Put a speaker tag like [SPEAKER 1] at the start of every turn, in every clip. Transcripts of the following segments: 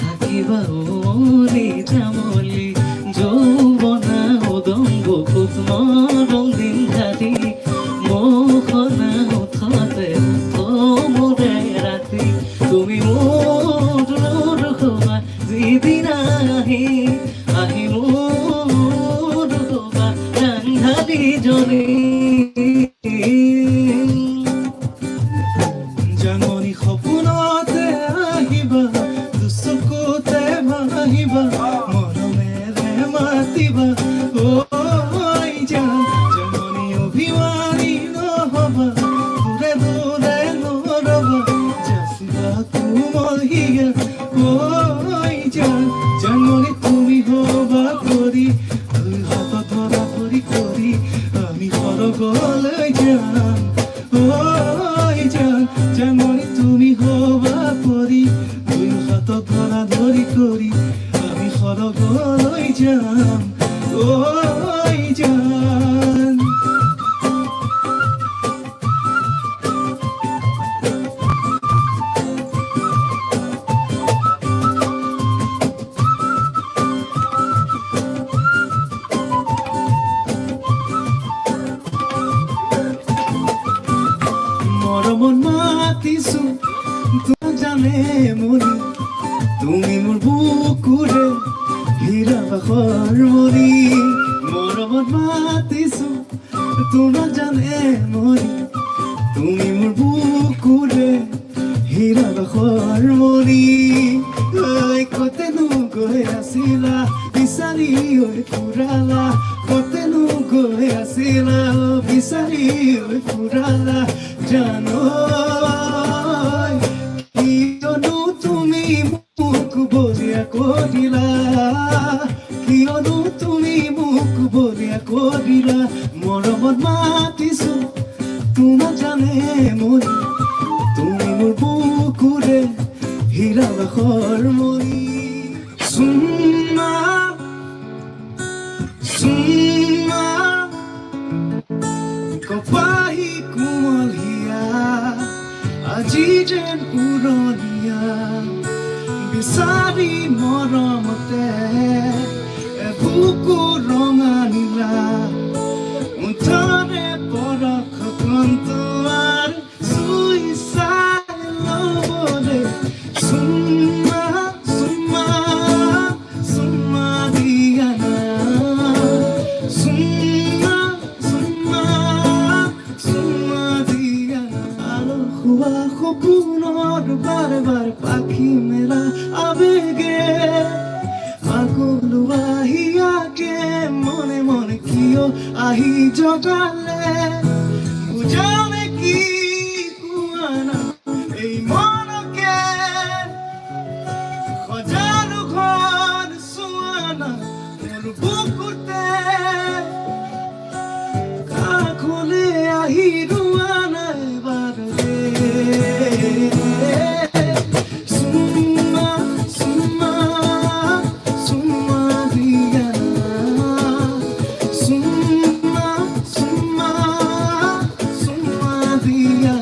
[SPEAKER 1] থাকিবা ওলি জামলি যৌবনা উদম্ব কুত্ম রঙিন ঘাটি মোহনা উঠতে মোৰে ৰাতি তুমি মোৰ ৰখবা যিদিন আহি আহি মোৰ ৰখবা ৰান্ধালি জনী
[SPEAKER 2] জাননী সপোনতে আহিবা দুচকুতে ভাহিবা মৰমেৰে মাতিবা ঐ জাননী অভিমানী নহবা দূৰে দূৰে নৰবা যাচিবা কোমল হিয়া ঐ জাননী তুমি হবা কৰি দুই হাতত ধৰা ধৰি কৰি আমি সৰগলৈ যাম জাননী তুমি হবা পৰি দুই হাতত ধৰা ধৰি কৰি আমি সৰগলৈ যাম জান মৰমত মাতিছো তোমাক জানে মনি তুমি মোৰ বুকুৰে হীৰা বাখৰ মনি মৰমত মাতিছো তোমাক জানে মনি তুমি মোৰ বুকুৰে হীৰা বাখৰ মনি কতেনো গৈ আছিলা বিচাৰি হৈ ফুৰালা কতেনো গৈ আছিলা বিচাৰি হৈ ফুৰালা জানো কিয়নো তুমি মোক বলিয়া কৰিলা কিয়নো তুমি মোক বলিয়া কৰিলা মৰমত মাতিছো তোমাক জানে মনি তুমি মোৰ বুকুৰে হীৰা বাখৰ মনি চুমা চুমা কপাহী কোমল হিয়া আজি যেন উৰণীয়া বিচাৰি মৰমতে বুকু ৰঙা নীলা মুঠৰে পৰশখন তোমাৰ চুই চাই ল'বলে চুমা চুমা চুমা দিয়া চুমা চুমা চুমা দিয়া আলো খোৱা সপোনৰ বাৰে বাৰে পাখি মেলা আবেগে আগলোৱা হিয়াকে মনে মনে কিয় আহি জগালে বুজানে কি কোৱানা এই মনকে সজালো ঘৰ চোৱানা মোৰ বুকুতে কাষলে আহি ৰোৱানা এবাৰে চুমা চুমা চুমা দিয়া চুমা চুমা চুমা দিয়া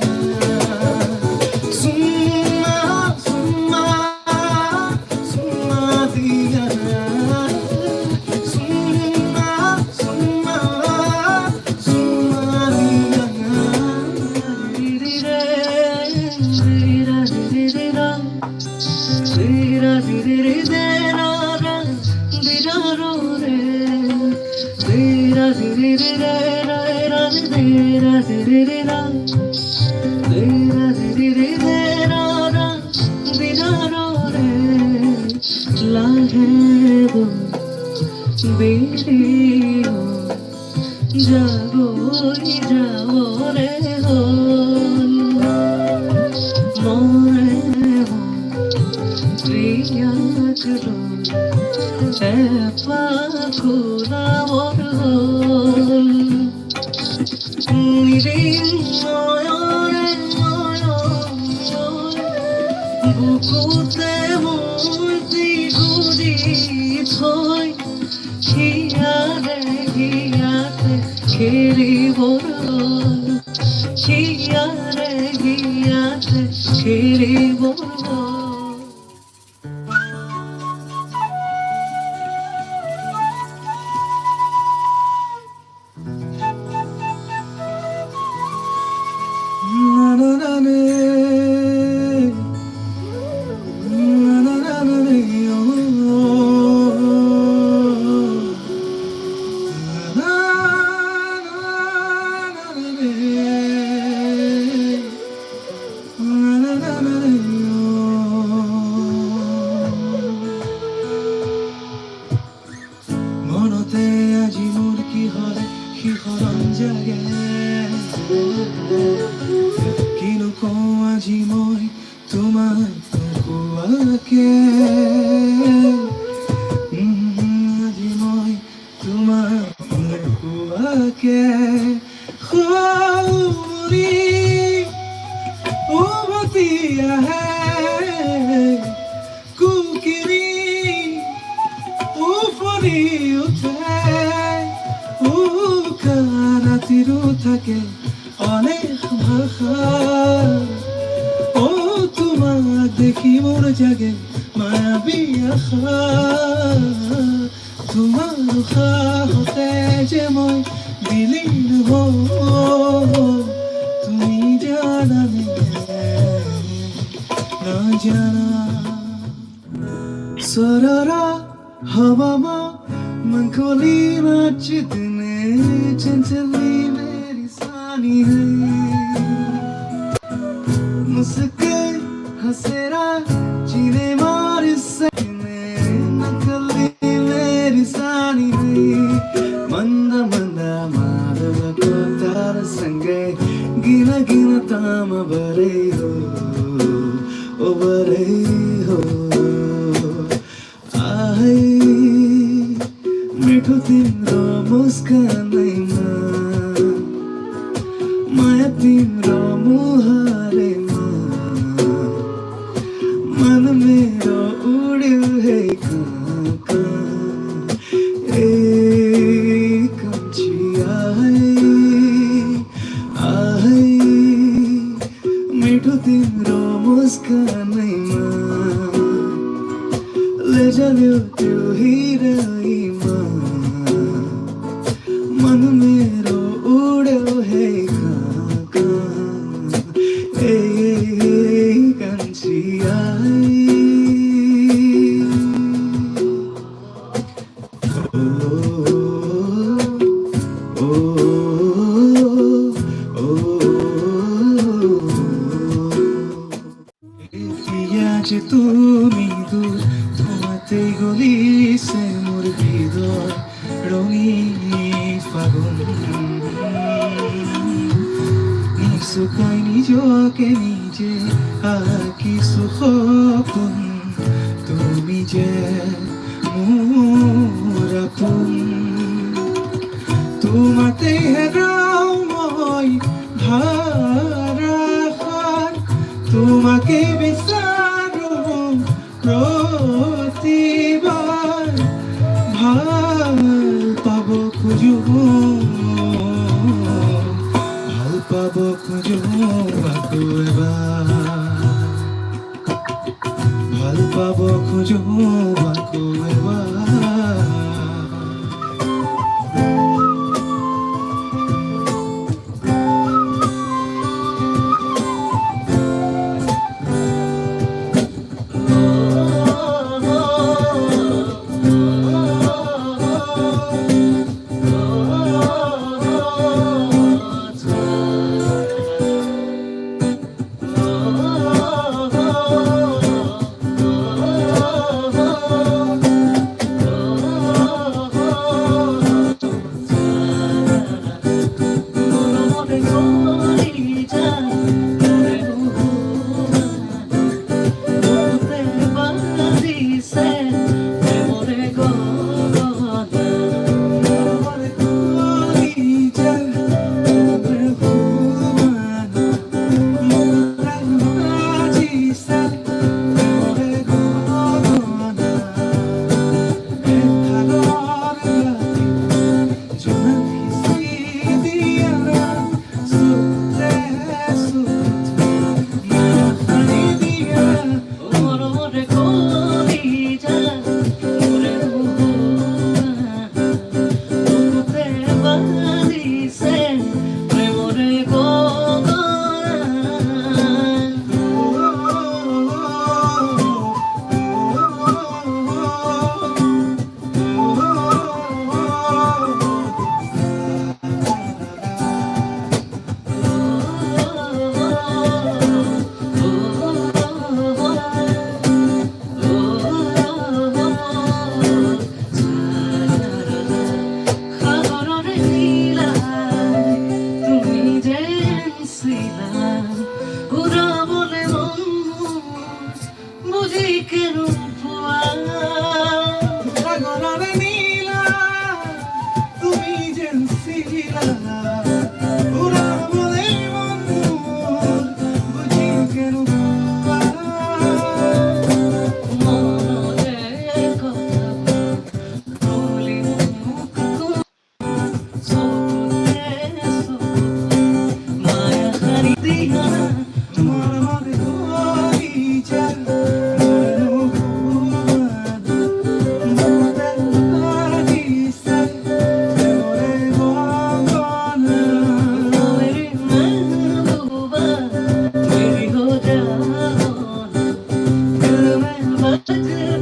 [SPEAKER 2] চুমা চুমা চুমা দিয়া চুমা চুমা চুমা দিয়া
[SPEAKER 1] যাবই যাবরে হল মরে প্রিয়াকর খোলা বর হল বুকুতে মূর্তি গুলি থৈ হিয়ারে হিয়াতে খেলিব হিয়ারে হিয়াতে খেলিব
[SPEAKER 2] লাগে কিনো কওঁ আজি মই তোমাক নোকোৱাকে আজি মই তোমাক নোকোৱাকে সৰুৰি উভতি আহে কুকিৰি উফৰি উঠে উকা ৰাতিৰো থাকে অনেক ভাষা ও তোমাক দেখি মোৰ জাগে মায়াবী আশা তোমাৰ সাহতে যে মই বিলীন হওঁ তুমি জানানে নাজানা সরারা हवा मन खोली नाचतने चंचली मेरी सानी है मुस्के हंसेरा जीने मार सकने नकली मेरी सानी है मंदा मंदा माधव को तार संगे गिना गिना ताम बरे हो ओ बरे हो मिठो तिम्रो मुस्कानैमा माया तिम्रो मुहारैमा मन मेरो उड्यो हे कहाँ ए कन्छी आहै मिठो तिम्रो मुस्कानैमा लैजान्यो त्यो हिराइमा मन मेरो उड्यो हे कहाँ ए कान्छी যে তুমি দূর তোমাতে গলিছে মোর হৃদয় রঙিন ফাগুন নিশুকাই নিজকে নিজে আঁকিছো সপোন তুমি যে মোৰ আপোন তোমাতে হেৰাও মই ধাৰাসাৰ তোমাকে বিচাৰো প্ৰতিবাৰ ভাল পাব খোজো আকৌ এবাৰ ভাল পাব খোজো আকৌ এবাৰ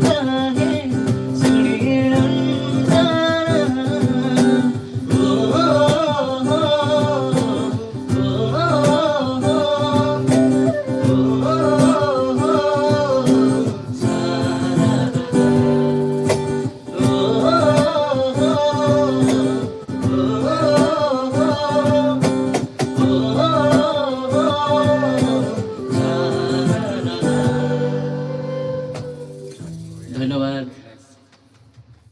[SPEAKER 1] চাহে